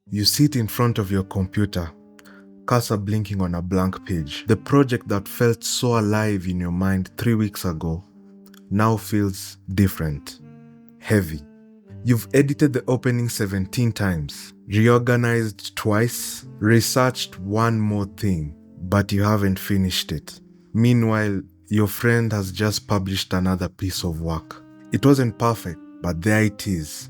You sit in front of your computer, cursor blinking on a blank page. The project that felt so alive in your mind 3 weeks ago now feels different, heavy. You've edited the opening 17 times, reorganized twice, researched one more thing, but you haven't finished it. Meanwhile, your friend has just published another piece of work. It wasn't perfect, but there it is,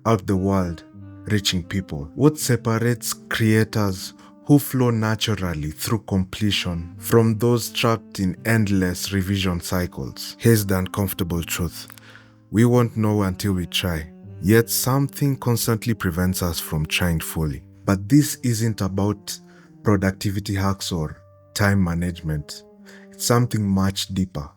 out the world, reaching people. What separates creators who flow naturally through completion from those trapped in endless revision cycles? Here's the uncomfortable truth. We won't know until we try. Yet something constantly prevents us from trying fully. But this isn't about productivity hacks or time management. It's something much deeper.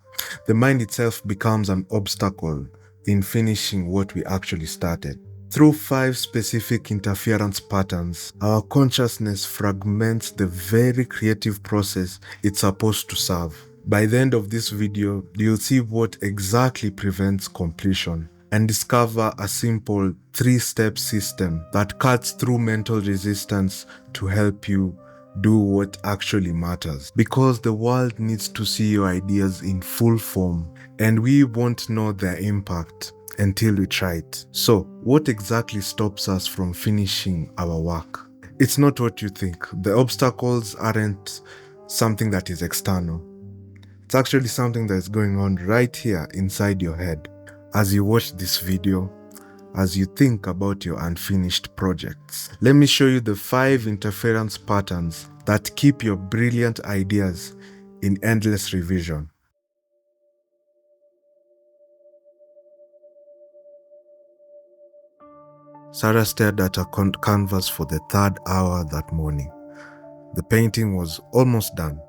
The mind itself becomes an obstacle in finishing what we actually started. Through 5 specific interference patterns, our consciousness fragments the very creative process it's supposed to serve. By the end of this video, you'll see what exactly prevents completion and discover a simple 3-step system that cuts through mental resistance to help you do what actually matters. Because the world needs to see your ideas in full form, and we won't know their impact until we try it. So, what exactly stops us from finishing our work? It's not what you think. The obstacles aren't something that is external. It's actually something that is going on right here inside your head. As you watch this video, as you think about your unfinished projects, let me show you the 5 interference patterns that keep your brilliant ideas in endless revision. Sarah stared at her canvas for the 3rd hour that morning. The painting was almost done,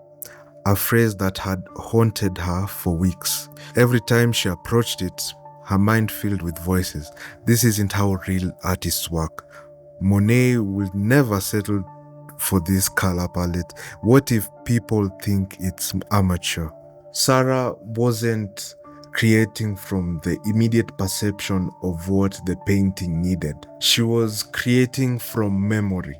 a phrase that had haunted her for weeks. Every time she approached it, her mind filled with voices. This isn't how real artists work. Monet will never settle for this color palette. What if people think it's amateur? Sarah wasn't creating from the immediate perception of what the painting needed. She was creating from memory,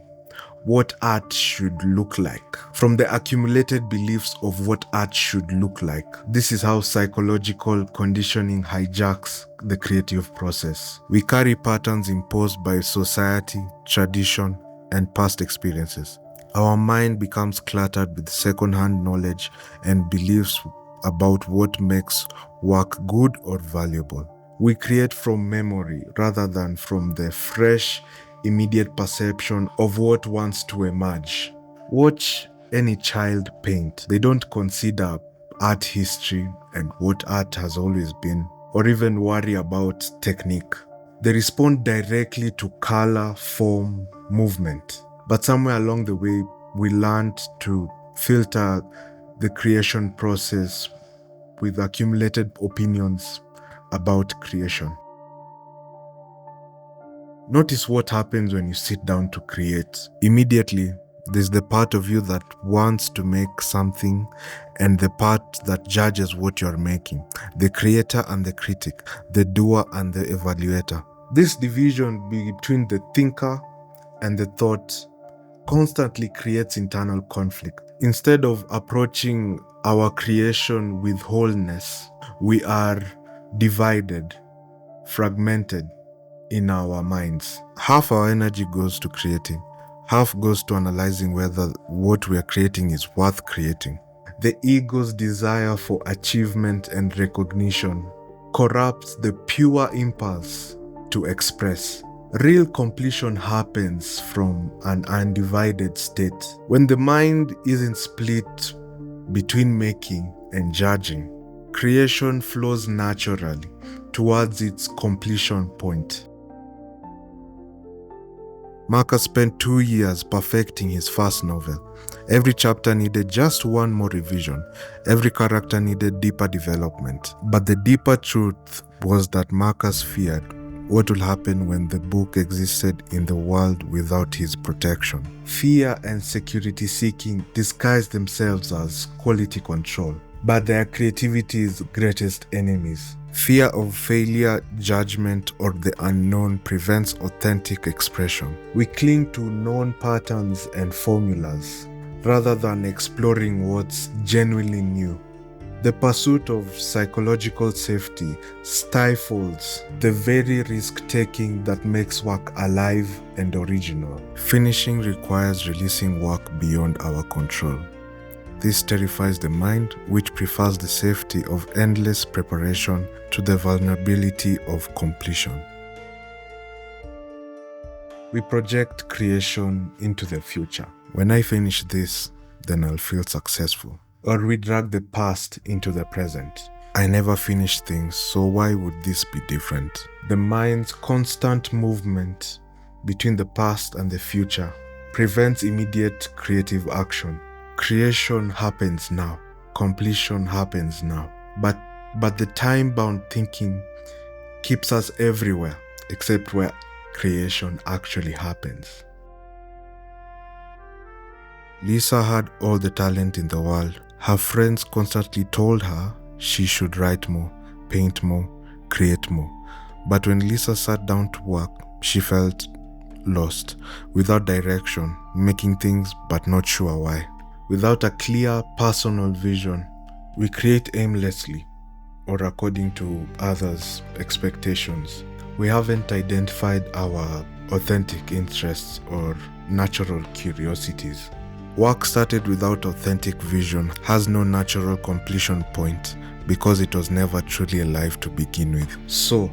what art should look like, from the accumulated beliefs of what art should look like. This is how psychological conditioning hijacks the creative process. We carry patterns imposed by society, tradition, and past experiences. Our mind becomes cluttered with second-hand knowledge and beliefs about what makes work good or valuable. We create from memory rather than from the fresh, immediate perception of what wants to emerge. Watch any child paint. They don't consider art history and what art has always been, or even worry about technique. They respond directly to color, form, movement. But somewhere along the way, we learned to filter the creation process with accumulated opinions about creation. Notice what happens when you sit down to create. Immediately, there's the part of you that wants to make something and the part that judges what you're making. The creator and the critic, the doer and the evaluator. This division between the thinker and the thought constantly creates internal conflict. Instead of approaching our creation with wholeness, we are divided, fragmented in our minds. Half our energy goes to creating, half goes to analyzing whether what we are creating is worth creating. The ego's desire for achievement and recognition corrupts the pure impulse to express. Real completion happens from an undivided state. When the mind isn't split between making and judging, creation flows naturally towards its completion point. Marcus spent 2 years perfecting his first novel. Every chapter needed just one more revision. Every character needed deeper development. But the deeper truth was that Marcus feared what will happen when the book existed in the world without his protection. Fear and security seeking disguise themselves as quality control, but they are creativity's greatest enemies. Fear of failure, judgment, or the unknown prevents authentic expression. We cling to known patterns and formulas rather than exploring what's genuinely new. The pursuit of psychological safety stifles the very risk-taking that makes work alive and original. Finishing requires releasing work beyond our control. This terrifies the mind, which prefers the safety of endless preparation to the vulnerability of completion. We project creation into the future. When I finish this, then I'll feel successful. Or we drag the past into the present. I never finish things, so why would this be different? The mind's constant movement between the past and the future prevents immediate creative action. Creation happens now. Completion happens now. But the time-bound thinking keeps us everywhere except where creation actually happens. Lisa had all the talent in the world. Her friends constantly told her she should write more, paint more, create more. But when Lisa sat down to work, she felt lost, without direction, making things but not sure why. Without a clear personal vision, we create aimlessly or according to others' expectations. We haven't identified our authentic interests or natural curiosities. Work started without authentic vision has no natural completion point because it was never truly alive to begin with. So,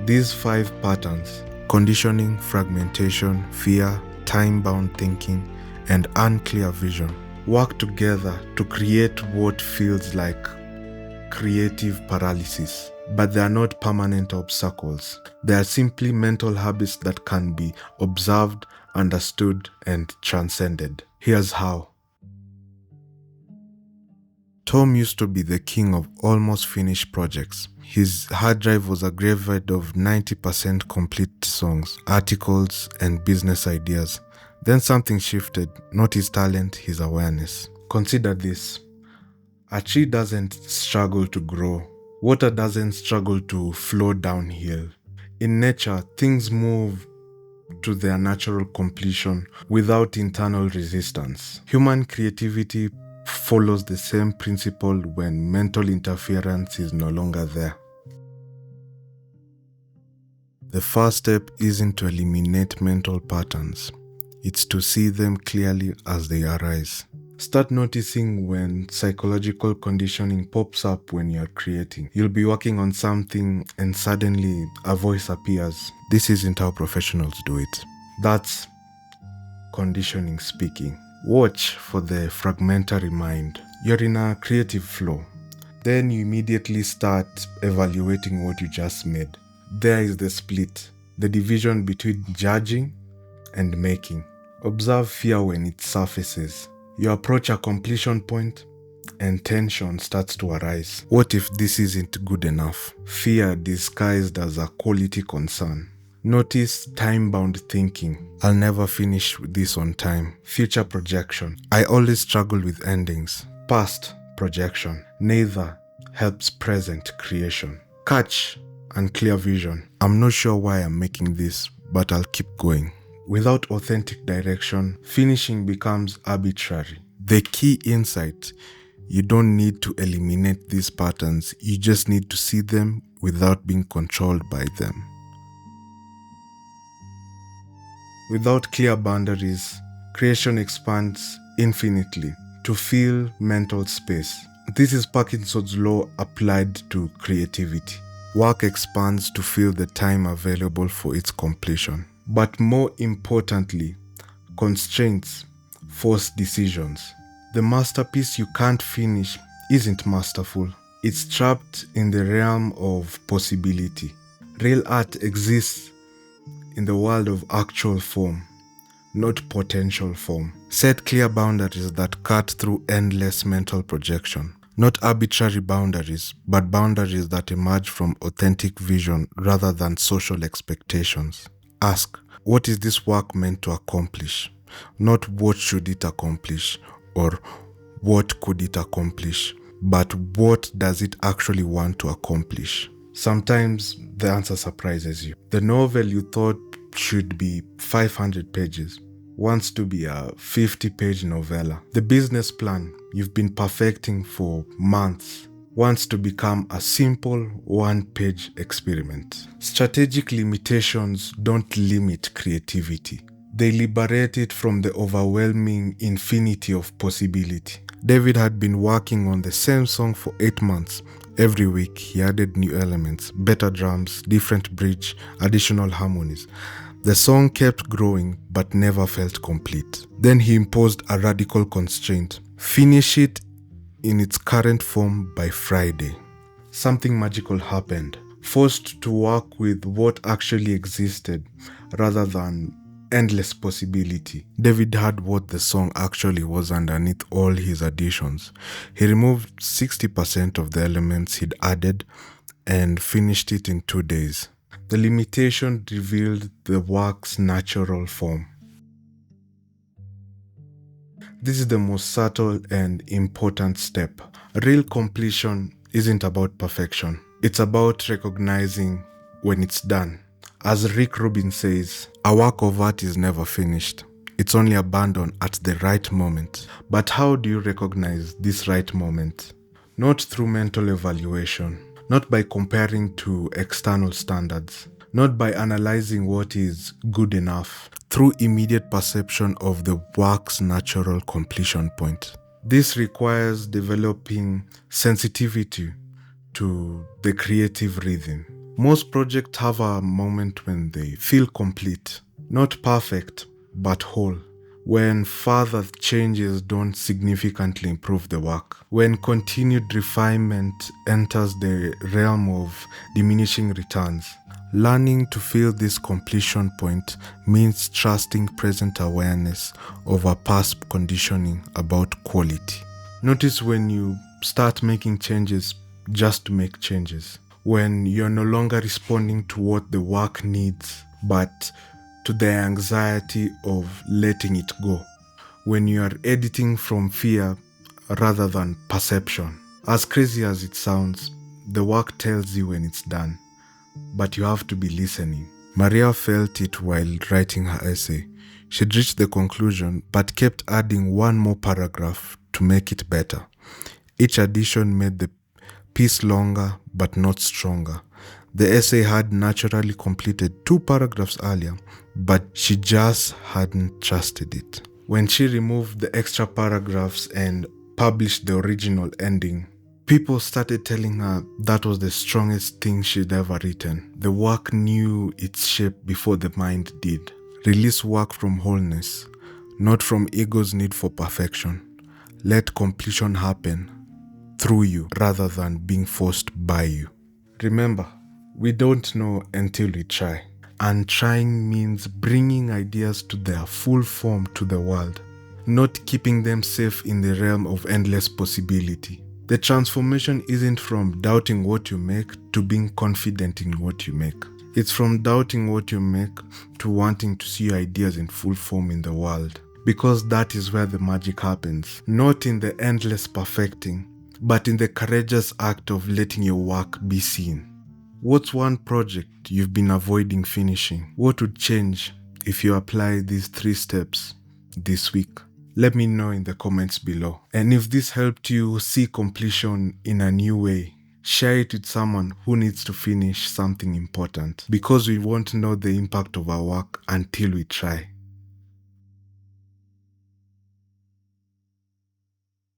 these 5 patterns, conditioning, fragmentation, fear, time-bound thinking, and unclear vision, work together to create what feels like creative paralysis. But they are not permanent obstacles. They are simply mental habits that can be observed, understood, and transcended. Here's how. Tom used to be the king of almost finished projects. His hard drive was a graveyard of 90% complete songs, articles, and business ideas. Then something shifted, not his talent, his awareness. Consider this. A tree doesn't struggle to grow. Water doesn't struggle to flow downhill. In nature, things move to their natural completion without internal resistance. Human creativity follows the same principle when mental interference is no longer there. The first step isn't to eliminate mental patterns. It's to see them clearly as they arise. Start noticing when psychological conditioning pops up when you're creating. You'll be working on something and suddenly a voice appears. This isn't how professionals do it. That's conditioning speaking. Watch for the fragmentary mind. You're in a creative flow. Then you immediately start evaluating what you just made. There is the split, the division between judging and making. Observe fear when it surfaces. You approach a completion point and tension starts to arise. What if this isn't good enough? Fear disguised as a quality concern. Notice time-bound thinking. I'll never finish this on time. Future projection. I always struggle with endings. Past projection. Neither helps present creation. Catch and clear vision. I'm not sure why I'm making this, but I'll keep going. Without authentic direction, finishing becomes arbitrary. The key insight, you don't need to eliminate these patterns, you just need to see them without being controlled by them. Without clear boundaries, creation expands infinitely to fill mental space. This is Parkinson's law applied to creativity. Work expands to fill the time available for its completion. But more importantly, constraints force decisions. The masterpiece you can't finish isn't masterful. It's trapped in the realm of possibility. Real art exists in the world of actual form, not potential form. Set clear boundaries that cut through endless mental projection. Not arbitrary boundaries, but boundaries that emerge from authentic vision rather than social expectations. Ask, what is this work meant to accomplish? Not what should it accomplish or what could it accomplish, but what does it actually want to accomplish? Sometimes the answer surprises you. The novel you thought should be 500 pages wants to be a 50-page novella. The business plan you've been perfecting for months wants to become a simple one-page experiment. Strategic limitations don't limit creativity. They liberate it from the overwhelming infinity of possibility. David had been working on the same song for 8 months. Every week, he added new elements, better drums, different bridge, additional harmonies. The song kept growing but never felt complete. Then he imposed a radical constraint. Finish it in its current form by Friday. Something magical happened. Forced to work with what actually existed rather than endless possibility, David had what the song actually was underneath all his additions. He removed 60% of the elements he'd added and finished it in 2 days. The limitation revealed the work's natural form. This is the most subtle and important step. Real completion isn't about perfection. It's about recognizing when it's done. As Rick Rubin says, a work of art is never finished. It's only abandoned at the right moment. But how do you recognize this right moment? Not through mental evaluation, not by comparing to external standards, not by analyzing what is good enough, through immediate perception of the work's natural completion point. This requires developing sensitivity to the creative rhythm. Most projects have a moment when they feel complete, not perfect, but whole. When further changes don't significantly improve the work. When continued refinement enters the realm of diminishing returns. Learning to feel this completion point means trusting present awareness over past conditioning about quality. Notice when you start making changes just to make changes. When you're no longer responding to what the work needs, but to the anxiety of letting it go. When you are editing from fear rather than perception. As crazy as it sounds, the work tells you when it's done, but you have to be listening. Maria felt it while writing her essay. She'd reached the conclusion, but kept adding one more paragraph to make it better. Each addition made the piece longer, but not stronger. The essay had naturally completed 2 paragraphs earlier, but she just hadn't trusted it. When she removed the extra paragraphs and published the original ending, people started telling her that was the strongest thing she'd ever written. The work knew its shape before the mind did. Release work from wholeness, not from ego's need for perfection. Let completion happen through you rather than being forced by you. Remember, we don't know until we try. And trying means bringing ideas to their full form to the world, not keeping them safe in the realm of endless possibility. The transformation isn't from doubting what you make to being confident in what you make. It's from doubting what you make to wanting to see your ideas in full form in the world. Because that is where the magic happens. Not in the endless perfecting, but in the courageous act of letting your work be seen. What's one project you've been avoiding finishing? What would change if you apply these 3 steps this week? Let me know in the comments below. And if this helped you see completion in a new way, share it with someone who needs to finish something important, because we won't know the impact of our work until we try.